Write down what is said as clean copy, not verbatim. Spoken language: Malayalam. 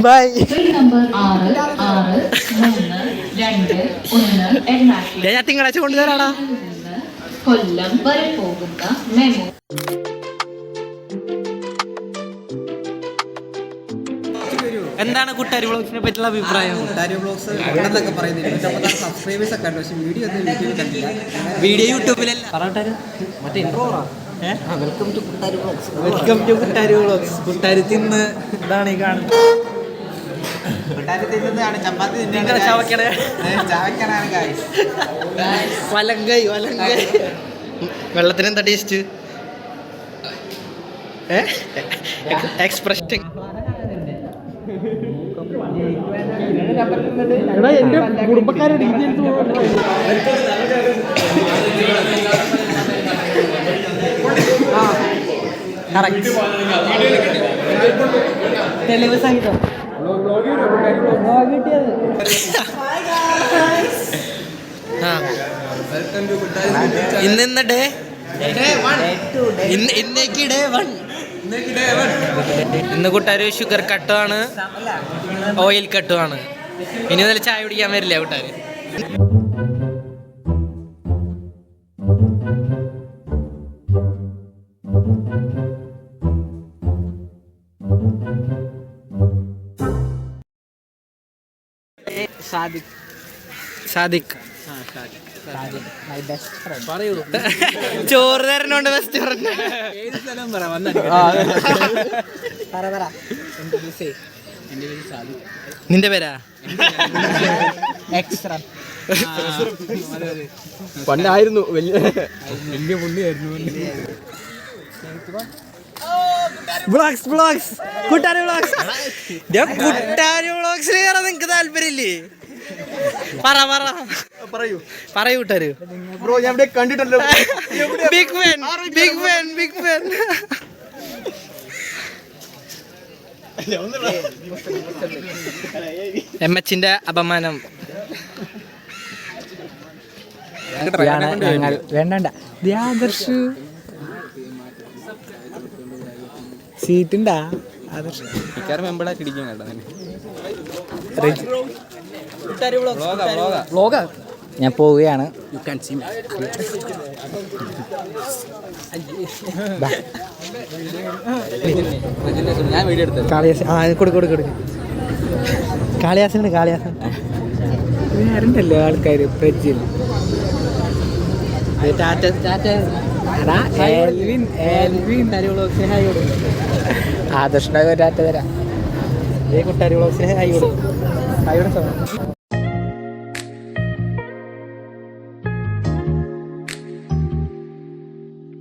ബൈ. ഞാൻ തിങ്കളാഴ്ച കൊണ്ടുതരാടാ. കൊല്ലം വരെ പോകുന്ന മെമു. എന്താണ് കുട്ടാരി വ്ളോഗ്സിനെ പറ്റിയുള്ള അഭിപ്രായം? കുട്ടാരി വ്ളോഗ്സ് ഉണ്ടെന്നൊക്കെ പറയുന്നത് സബ്സ്ക്രൈബേഴ്സ് ഒക്കെ ഉണ്ട്, പക്ഷേ വീഡിയോ ഒന്നും യൂട്യൂബിൽ കണ്ടില്ല. വീഡിയോ യൂട്യൂബിലല്ല. മറ്റേ intro welcome to Kuttari vlogs. Welcome to Kuttari vlogs. Kuttari തിന്ന് ഇതാണ് ഈ കാണുന്നത്. കുട്ടാരി തിന്നുന്നതാണ്, ചപ്പാത്തി ചാവക്കണാണ് ഗായ്സ്. വലങ്കൈ വലങ്കൈ. വെള്ളത്തിന് എന്താ ടേസ്റ്റ്? എക്സ്പ്രഷൻ എന്റെ കുടുംബക്കാരുടെ ഡീറ്റെയിൽസ് തെളിവ് സംഗീതം ഇന്ന് ഡേ ഇന്നേക്ക് ഡേ 1. ഇന്ന് കൂട്ടാര് ഷുഗർ കട്ടുമാണ്, ഓയിൽ കട്ടുമാണ്. ഇനി മുതൽ ചായ കുടിക്കാൻ വരില്ല കൂട്ടാര്. സാദിഖ് ചോറ് തരണോണ്ട് ബെസ്റ്റ് പറഞ്ഞു. നിന്റെ പേരാ? പണ്ടായിരുന്നു വലിയ പുണ്യായിരുന്നു. Vlogs vlogs Kuttari vlogs. Kuttari വ്ളോഗ്സിൽ കയറാൻ നിങ്ങക്ക് താല്പര്യമില്ലേ? പറയൂ കൂട്ടാര്. ബ്രോ ഞാൻ ഇവിടെ കണ്ടിട്ടല്ലോ. Big fan big fan big fan. എംഎച്ചിന്റെ അപമാനം. വേണ്ട ആദർശ് സീറ്റുണ്ടാ? ആദർശ് ഞാൻ പോവുകയാണ്. ഞാൻ വീഡിയോ എടുത്തത് കൊടുക്കും. കാളിയാസുണ്ട്. വേറെണ്ടല്ലോ ആൾക്കാര് പരിചയം. ആദർശിന്റെ ടാറ്റ തരാം. കുട്ടാരി വ്ളോഗ്സിന് ഹൈ കൊടുക്കും.